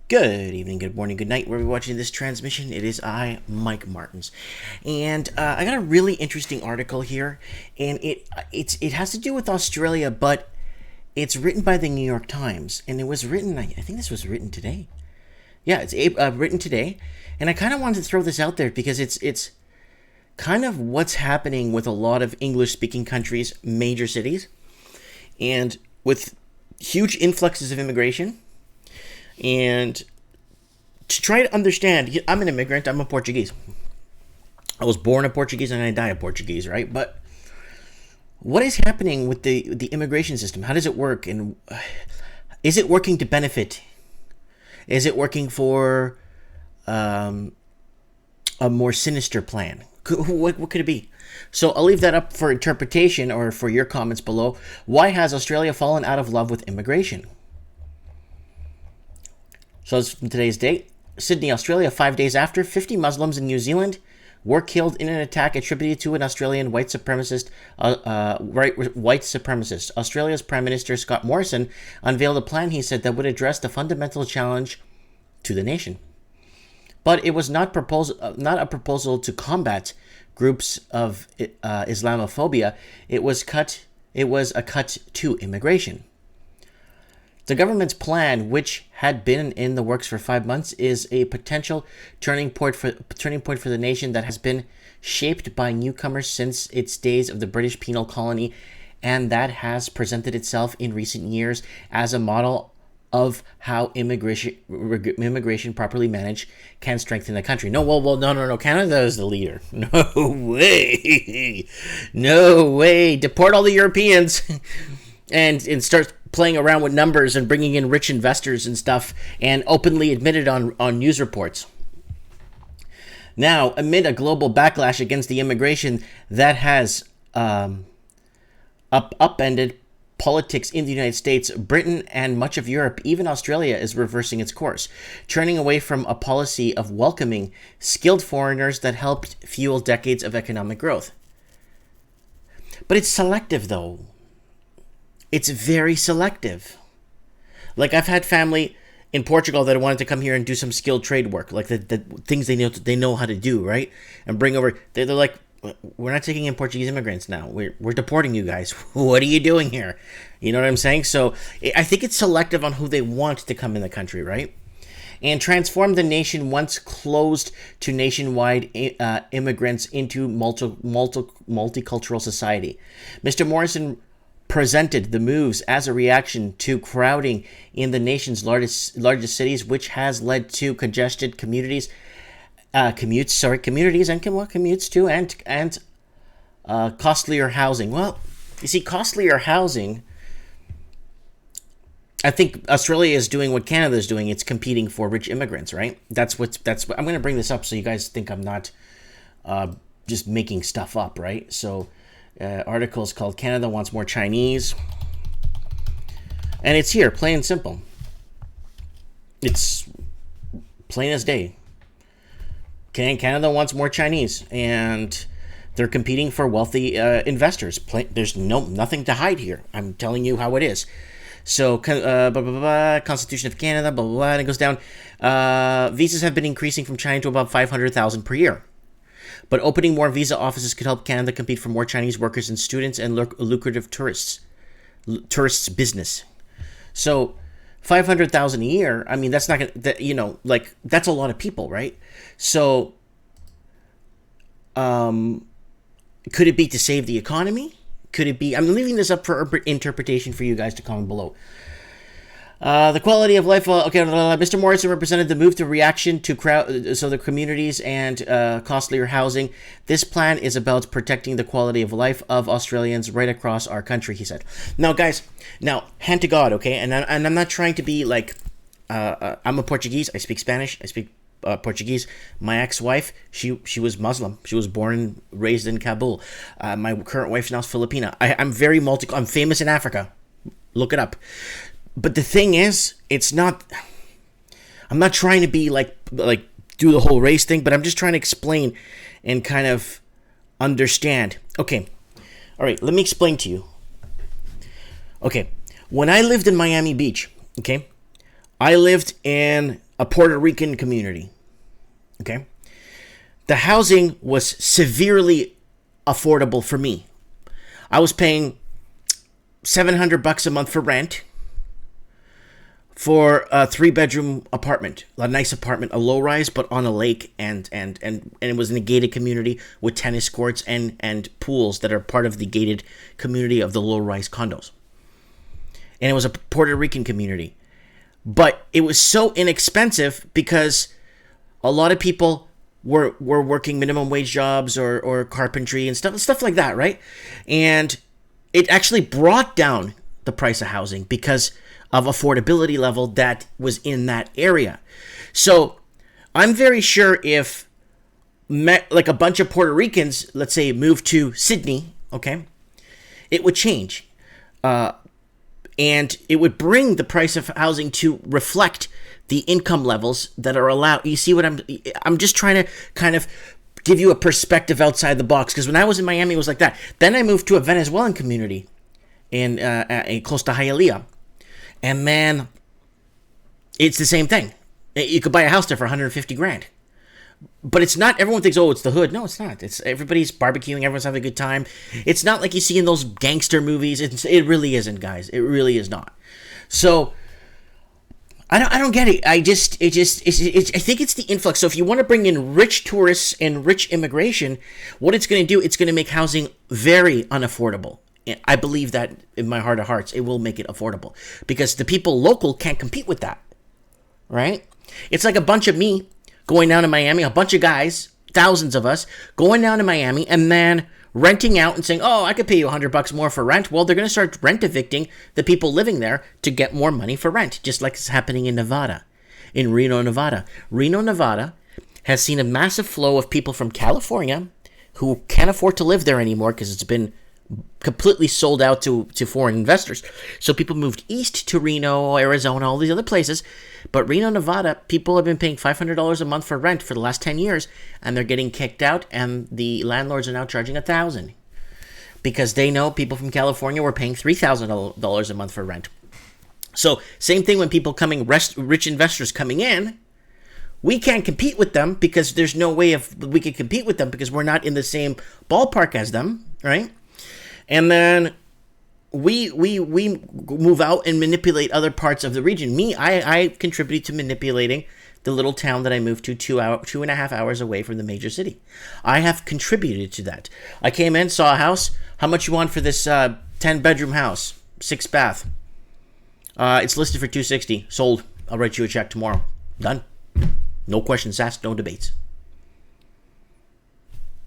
Good evening, good morning, good night. Where are we watching this transmission? It is I, Mike Martins, and I got a really interesting article here, and it has to do with Australia, but it's written by the New York Times, and it was written. I think this was written today. Yeah, it's written today, and I kind of wanted to throw this out there because it's kind of what's happening with a lot of English-speaking countries, major cities, and with huge influxes of immigration. And to try to understand, I'm an immigrant, I'm a Portuguese. I was born a Portuguese and I die a Portuguese, right? But what is happening with the immigration system? How does it work? And is it working to benefit? Is it working for a more sinister plan? What could it be? So I'll leave that up for interpretation or for your comments below. Why has Australia fallen out of love with immigration? So it's from today's date. Sydney, Australia, 5 days after, 50 Muslims in New Zealand were killed in an attack attributed to an Australian white supremacist. Australia's Prime Minister Scott Morrison unveiled a plan, he said, that would address the fundamental challenge to the nation. But it was not a proposal to combat groups of Islamophobia. It was a cut to immigration. The government's plan, which had been in the works for 5 months, is a potential turning point for the nation that has been shaped by newcomers since its days of the British penal colony, and that has presented itself in recent years as a model of how immigration properly managed can strengthen the country. No. Canada is the leader. No way. Deport all the Europeans and start playing around with numbers and bringing in rich investors and stuff, and openly admitted on news reports. Now, amid a global backlash against the immigration that has upended politics in the United States, Britain and much of Europe, even Australia, is reversing its course, turning away from a policy of welcoming skilled foreigners that helped fuel decades of economic growth. But it's selective, though. It's very selective. Like, I've had family in Portugal that wanted to come here and do some skilled trade work, like the things they know how to do, right? And bring over. They're like, we're not taking in Portuguese immigrants now. We're deporting you guys. What are you doing here? You know what I'm saying? So I think it's selective on who they want to come in the country, right? And transform the nation once closed to nationwide immigrants into multicultural society. Mr. Morrison presented the moves as a reaction to crowding in the nation's largest cities, which has led to congested commutes and costlier housing. Well, you see, costlier housing, I think Australia is doing what Canada is doing. It's competing for rich immigrants, right? That's what I'm going to bring this up so you guys think I'm not just making stuff up, right? So article is called Canada Wants More Chinese. And it's here, plain and simple. It's plain as day. Canada wants more Chinese, and they're competing for wealthy investors. There's nothing to hide here. I'm telling you how it is. So, Constitution of Canada, blah, blah, blah, and it goes down. Visas have been increasing from China to about 500,000 per year. But opening more visa offices could help Canada compete for more Chinese workers and students and lucrative tourists business. So 500,000 a year, I mean, that's not going to, that's a lot of people, right? So could it be to save the economy? Could it be, I'm leaving this up for interpretation for you guys to comment below. The quality of life. Mr. Morrison represented the move to reaction to the communities and costlier housing. This plan is about protecting the quality of life of Australians right across our country, he said. Now, guys, hand to God, okay? And I'm not trying to be like, I'm a Portuguese. I speak Spanish. I speak Portuguese. My ex-wife, she was Muslim. She was born and raised in Kabul. My current wife now is Filipina. I'm very I'm famous in Africa. Look it up. But the thing is, I'm not trying to be like do the whole race thing, but I'm just trying to explain and kind of understand. Okay. All right. Let me explain to you. Okay. When I lived in Miami Beach, okay, I lived in a Puerto Rican community. Okay? The housing was severely affordable for me. I was paying $700 a month for rent for a 3-bedroom apartment, a nice apartment, a low-rise, but on a lake, and it was in a gated community with tennis courts and pools that are part of the gated community of the low-rise condos. And it was a Puerto Rican community. But it was so inexpensive because a lot of people were working minimum wage jobs or carpentry and stuff like that, right? And it actually brought down the price of housing because of affordability level that was in that area. So I'm very sure if like a bunch of Puerto Ricans, let's say, moved to Sydney, okay, it would change. And it would bring the price of housing to reflect the income levels that are allowed. You see what I'm just trying to kind of give you a perspective outside the box. Because when I was in Miami, it was like that. Then I moved to a Venezuelan community in close to Hialeah. And man, it's the same thing. You could buy a house there for $150,000. But it's not, everyone thinks, oh, it's the hood. No, it's not. It's everybody's barbecuing, everyone's having a good time. It's not like you see in those gangster movies. It really isn't, guys. It really is not. So I don't get it. I think it's the influx. So if you want to bring in rich tourists and rich immigration, what it's going to do, it's going to make housing very unaffordable. I believe that in my heart of hearts, it will make it affordable because the people local can't compete with that, right? It's like a bunch of me going down to Miami, a bunch of guys, thousands of us, going down to Miami and then renting out and saying, oh, I could pay you $100 more for rent. Well, they're going to start rent evicting the people living there to get more money for rent, just like it's happening in Nevada, in Reno, Nevada. Reno, Nevada has seen a massive flow of people from California who can't afford to live there anymore because it's been completely sold out to foreign investors. So people moved east to Reno, Arizona, all these other places. But Reno, Nevada, people have been paying $500 a month for rent for the last 10 years, and they're getting kicked out, and the landlords are now charging $1,000 because they know people from California were paying $3,000 a month for rent. So same thing when people rich investors coming in, we can't compete with them because there's no way we can compete with them because we're not in the same ballpark as them, right? And then we move out and manipulate other parts of the region. I contribute to manipulating the little town that I moved to 2.5 hours away from the major city. I have contributed to that. I came in, saw a house. How much you want for this 10-bedroom house, 6-bath? It's listed for $260. Sold. I'll write you a check tomorrow. Done. No questions asked, no debates.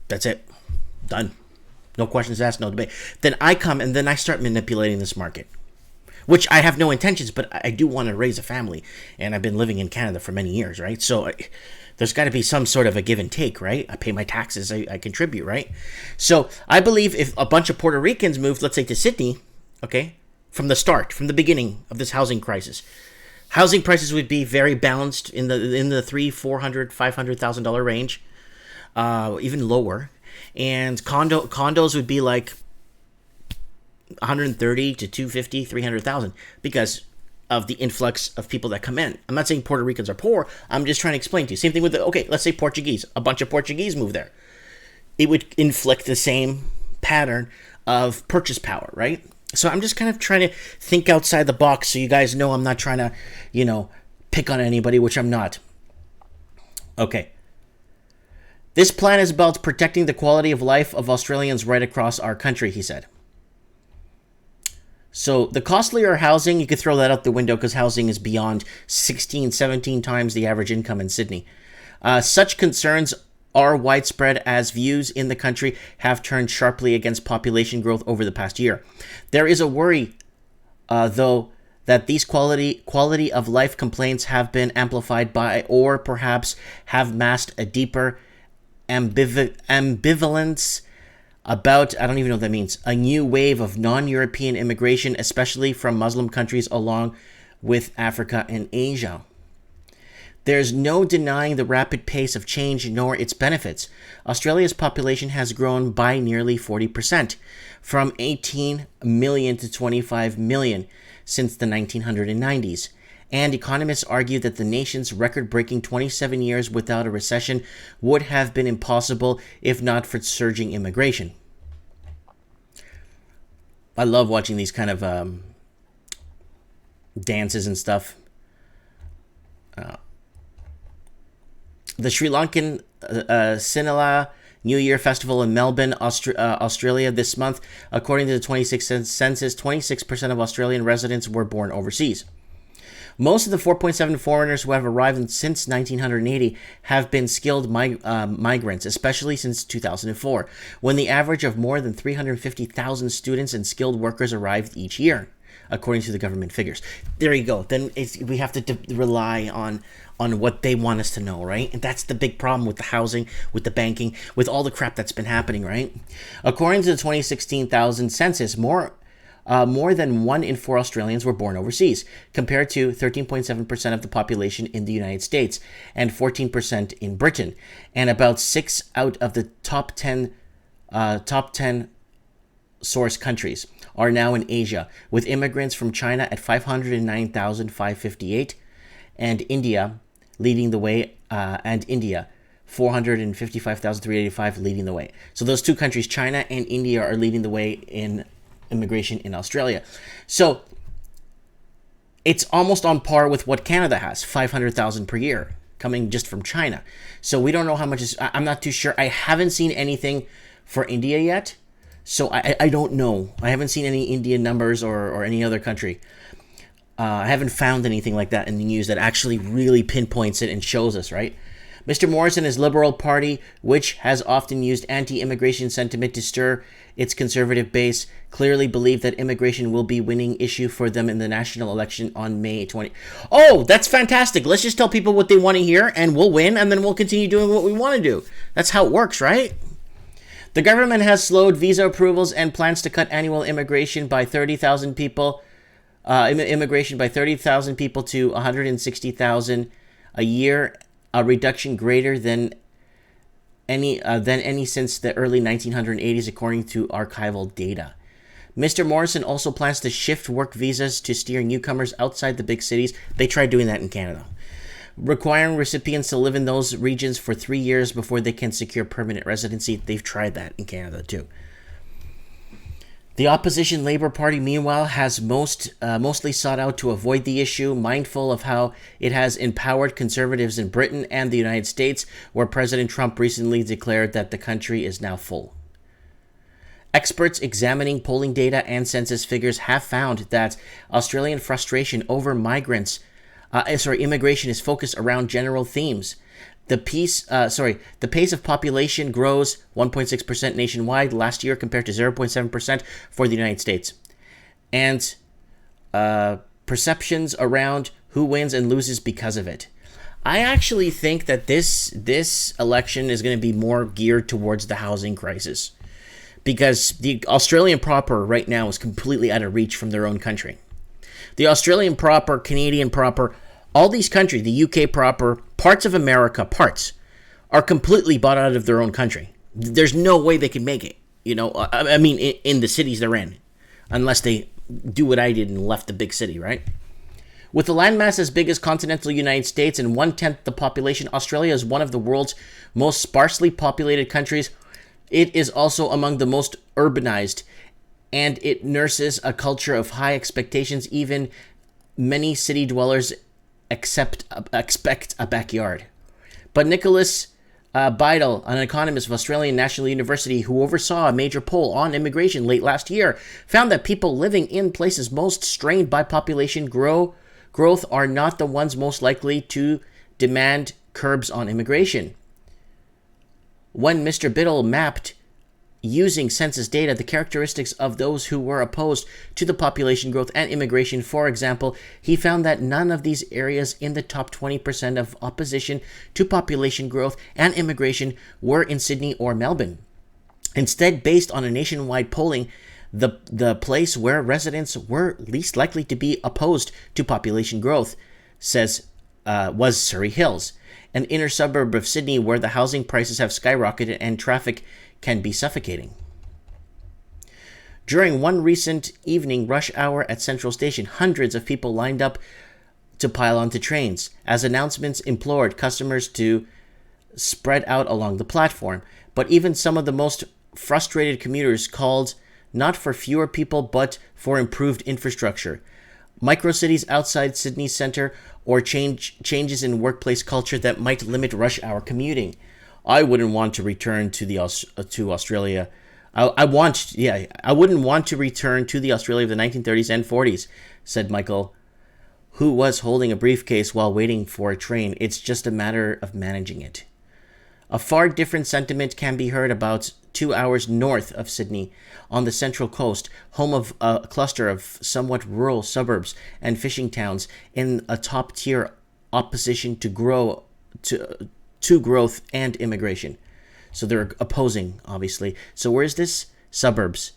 That's it. Done. No questions asked, no debate. Then I come and then I start manipulating this market, which I have no intentions, but I do want to raise a family. And I've been living in Canada for many years, right? So there's got to be some sort of a give and take, right? I pay my taxes, I contribute, right? So I believe if a bunch of Puerto Ricans moved, let's say, to Sydney, okay, from the beginning of this housing crisis, housing prices would be very balanced in the $300,000, $400,000, $500,000 range, even lower. And condos would be like 130 to 250, 300,000 because of the influx of people that come in. I'm not saying Puerto Ricans are poor. I'm just trying to explain to you. Same thing with let's say Portuguese. A bunch of Portuguese move there. It would inflict the same pattern of purchase power, right? So I'm just kind of trying to think outside the box so you guys know I'm not trying to, pick on anybody, which I'm not. Okay. This plan is about protecting the quality of life of Australians right across our country, he said. So the costlier housing, you could throw that out the window because housing is beyond 16, 17 times the average income in Sydney. Such concerns are widespread as views in the country have turned sharply against population growth over the past year. There is a worry, though, that these quality of life complaints have been amplified by or perhaps have masked a deeper ambivalence about, I don't even know what that means, a new wave of non-European immigration, especially from Muslim countries along with Africa and Asia. There's no denying the rapid pace of change nor its benefits. Australia's population has grown by nearly 40%, from 18 million to 25 million since the 1990s, and economists argue that the nation's record-breaking 27 years without a recession would have been impossible if not for surging immigration. I love watching these kind of dances and stuff. The Sri Lankan Sinhala New Year Festival in Melbourne, Australia this month. According to the 2016 census, 26% of Australian residents were born overseas. Most of the 4.7 foreigners who have arrived since 1980 have been skilled migrants, especially since 2004, when the average of more than 350,000 students and skilled workers arrived each year, according to the government figures. There you go. Then we have to rely on what they want us to know, right? And that's the big problem with the housing, with the banking, with all the crap that's been happening, right? According to the 2016 census, more than 1 in 4 Australians were born overseas, compared to 13.7% of the population in the United States and 14% in Britain, and about 6 out of the top 10 source countries are now in Asia, with immigrants from China at 509,558, and India leading the way, 455,385 leading the way. So those two countries, China and India, are leading the way in immigration in Australia. So it's almost on par with what Canada has, 500,000 per year coming just from China. So we don't know how much is, I'm not too sure. I haven't seen anything for India yet. So I don't know. I haven't seen any Indian numbers or any other country. I haven't found anything like that in the news that actually really pinpoints it and shows us, right? Mr. Morrison and his Liberal Party, which has often used anti-immigration sentiment to stir its conservative base, clearly believe that immigration will be a winning issue for them in the national election on May 20. Oh, that's fantastic. Let's just tell people what they want to hear and we'll win, and then we'll continue doing what we want to do. That's how it works, right? The government has slowed visa approvals and plans to cut annual immigration by 30,000 people. Immigration by 30,000 people to 160,000 a year, a reduction greater than any since the early 1980s, according to archival data. Mr. Morrison also plans to shift work visas to steer newcomers outside the big cities. They tried doing that in Canada, requiring recipients to live in those regions for 3 years before they can secure permanent residency. They've tried that in Canada too. The opposition Labour Party, meanwhile, has mostly sought out to avoid the issue, mindful of how it has empowered conservatives in Britain and the United States, where President Trump recently declared that the country is now full. Experts examining polling data and census figures have found that Australian frustration over immigration is focused around general themes. The pace of population grows 1.6% nationwide last year compared to 0.7% for the United States. And perceptions around who wins and loses because of it. I actually think that this election is going to be more geared towards the housing crisis, because the Australian proper right now is completely out of reach from their own country. The Australian proper, Canadian proper, all these countries, the UK proper, parts of America, are completely bought out of their own country. There's no way they can make it, I mean, in the cities they're in, unless they do what I did and left the big city, right? With a landmass as big as continental United States and 1/10 the population, Australia is one of the world's most sparsely populated countries. It is also among the most urbanized, and it nurses a culture of high expectations. Even many city dwellers expect a backyard. But Nicholas Beidel, an economist of Australian National University who oversaw a major poll on immigration late last year, found that people living in places most strained by population growth are not the ones most likely to demand curbs on immigration. When Mr. Biddle mapped, using census data, the characteristics of those who were opposed to the population growth and immigration, for example, he found that none of these areas in the top 20% of opposition to population growth and immigration were in Sydney or Melbourne. Instead, based on a nationwide polling, the place where residents were least likely to be opposed to population growth was Surrey Hills, an inner suburb of Sydney where the housing prices have skyrocketed and traffic can be suffocating. During one recent evening rush hour at Central Station, hundreds of people lined up to pile onto trains, as announcements implored customers to spread out along the platform. But even some of the most frustrated commuters called not for fewer people, but for improved infrastructure. Microcities outside Sydney centre, or changes in workplace culture that might limit rush hour commuting. I wouldn't want to return to Australia. I wouldn't want to return to the Australia of the 1930s and 40s, said Michael, who was holding a briefcase while waiting for a train. It's just a matter of managing it. A far different sentiment can be heard about 2 hours north of Sydney, on the Central Coast, home of a cluster of somewhat rural suburbs and fishing towns in a top-tier opposition to growth and immigration. So they're opposing, obviously. So where's this? Suburbs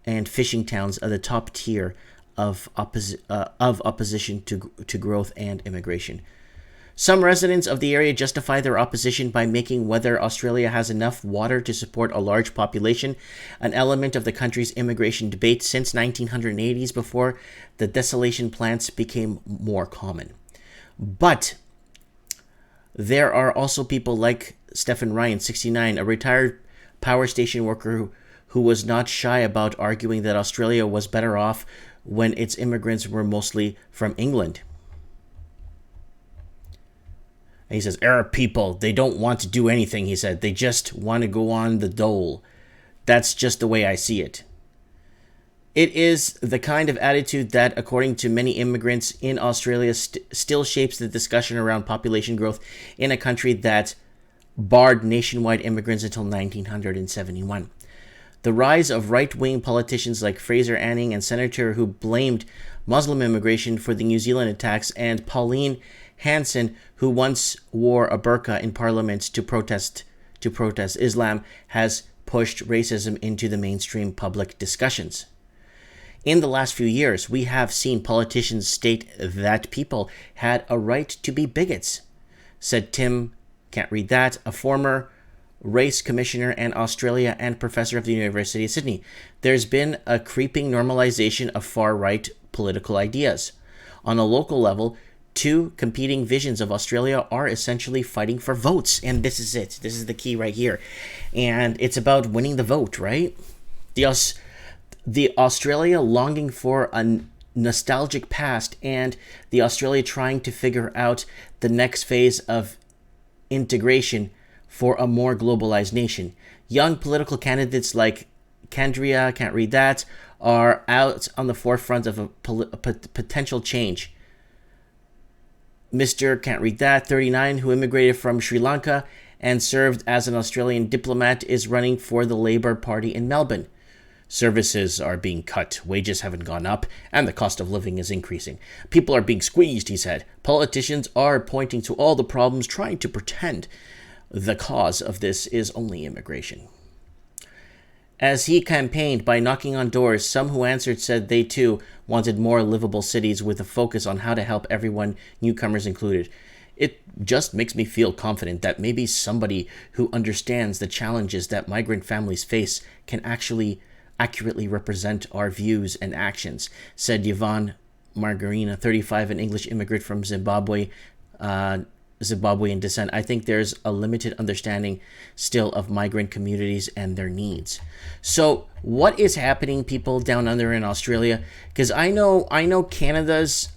and fishing towns are the top tier of opposition to growth and immigration. Some residents of the area justify their opposition by making whether Australia has enough water to support a large population an element of the country's immigration debate since 1980s, before the desalination plants became more common. But there are also people like Stephen Ryan, 69, a retired power station worker who was not shy about arguing that Australia was better off when its immigrants were mostly from England. And he says, Arab people, they don't want to do anything, he said. They just want to go on the dole. That's just the way I see it. It is the kind of attitude that, according to many immigrants in Australia, still shapes the discussion around population growth in a country that barred nationwide immigrants until 1971. The rise of right-wing politicians like Fraser Anning and Senator who blamed Muslim immigration for the New Zealand attacks, and Pauline Hanson, who once wore a burqa in Parliament to protest Islam, has pushed racism into the mainstream public discussions. In the last few years, we have seen politicians state that people had a right to be bigots, said Tim, can't read that, a former race commissioner in Australia and professor of the University of Sydney. There's been a creeping normalization of far-right political ideas. On a local level, two competing visions of Australia are essentially fighting for votes. And this is it. This is the key right here. And it's about winning the vote, right? The Australia longing for a nostalgic past, and the Australia trying to figure out the next phase of integration for a more globalized nation. Young political candidates like Candria, can't read that, are out on the forefront of a potential change. Mr. can't read that, 39, who immigrated from Sri Lanka and served as an Australian diplomat, is running for the Labour Party in Melbourne. Services are being cut, wages haven't gone up, and the cost of living is increasing. People are being squeezed, he said. Politicians are pointing to all the problems, trying to pretend the cause of this is only immigration. As he campaigned by knocking on doors, some who answered said they too wanted more livable cities with a focus on how to help everyone, newcomers included. It just makes me feel confident that maybe somebody who understands the challenges that migrant families face can actually accurately represent our views and actions, said Yvonne Margarina, 35, an English immigrant from Zimbabwean descent. I think there's a limited understanding still of migrant communities and their needs. So what is happening, people down under in Australia? Because I know Canada's,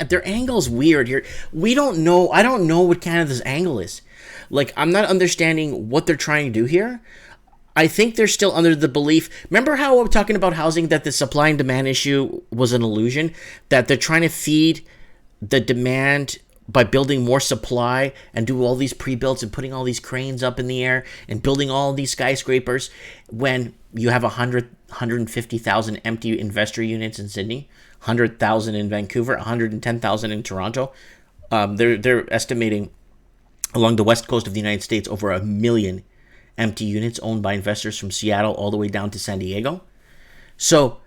their angle's weird here. I don't know what Canada's angle is. Like, I'm not understanding what they're trying to do here. I think they're still under the belief, remember how we're talking about housing, that the supply and demand issue was an illusion? That they're trying to feed the demand by building more supply and do all these pre-builts and putting all these cranes up in the air and building all these skyscrapers, when you have 150,000 empty investor units in Sydney, 100,000 in Vancouver, 110,000 in Toronto. They're estimating along the west coast of the United States over 1 million empty units owned by investors from Seattle all the way down to San Diego. So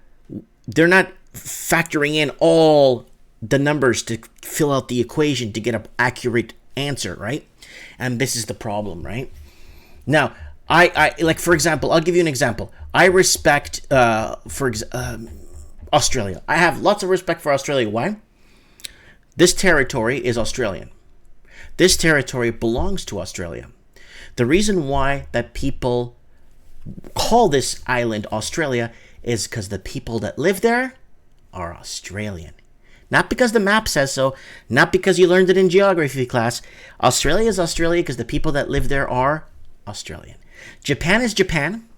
they're not factoring in all the numbers to fill out the equation to get an accurate answer, right? And this is the problem, right? Now, I like, for example, I'll give you an example. I respect, Australia. I have lots of respect for Australia. Why? This territory is Australian. This territory belongs to Australia. The reason why that people call this island Australia is because the people that live there are Australian. Not because the map says so, not because you learned it in geography class. Australia is Australia because the people that live there are Australian. Japan is Japan.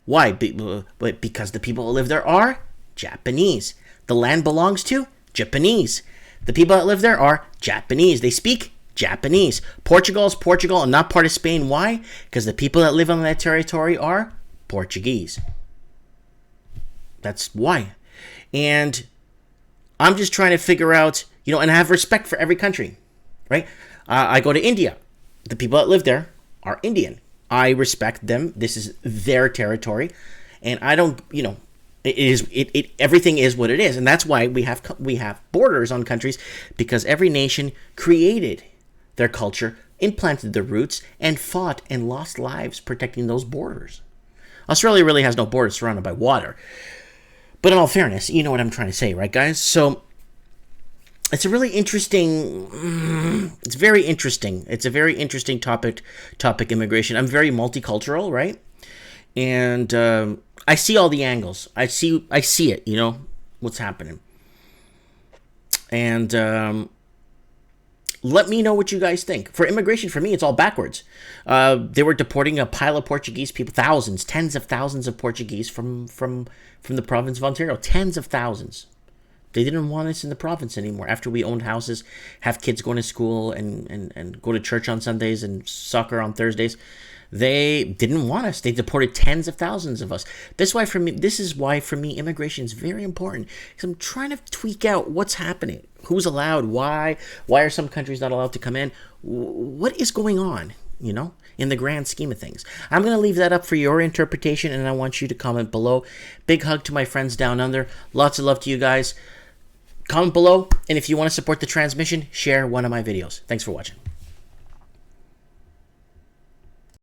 Why? Because the people that live there are Japanese. The land belongs to Japanese. The people that live there are Japanese. They speak Japanese. Portugal is Portugal and not part of Spain. Why? Because the people that live on that territory are Portuguese. That's why. And I'm just trying to figure out, and I have respect for every country, right? I go to India. The people that live there are Indian. I respect them. This is their territory. And I don't, everything is what it is. And that's why we have borders on countries, because every nation created their culture, implanted their roots, and fought and lost lives protecting those borders. Australia really has no borders, surrounded by water. But in all fairness, you know what I'm trying to say, right, guys? So it's a really interesting, it's very interesting. It's a very interesting topic, immigration. I'm very multicultural, right? And I see all the angles. I see it, what's happening. And let me know what you guys think. For immigration, for me, it's all backwards. They were deporting a pile of Portuguese people, thousands, tens of thousands of Portuguese from the province of Ontario, tens of thousands. They didn't want us in the province anymore. After we owned houses, have kids going to school and go to church on Sundays and soccer on Thursdays, they didn't want us. They deported tens of thousands of us. This is why for me immigration is very important, because I'm trying to tweak out what's happening, who's allowed, why are some countries not allowed to come in, what is going on, in the grand scheme of things. I'm going to leave that up for your interpretation, and I want you to comment below. Big hug to my friends down under. Lots of love to you guys. Comment below, and if you want to support the transmission, share one of my videos. Thanks for watching.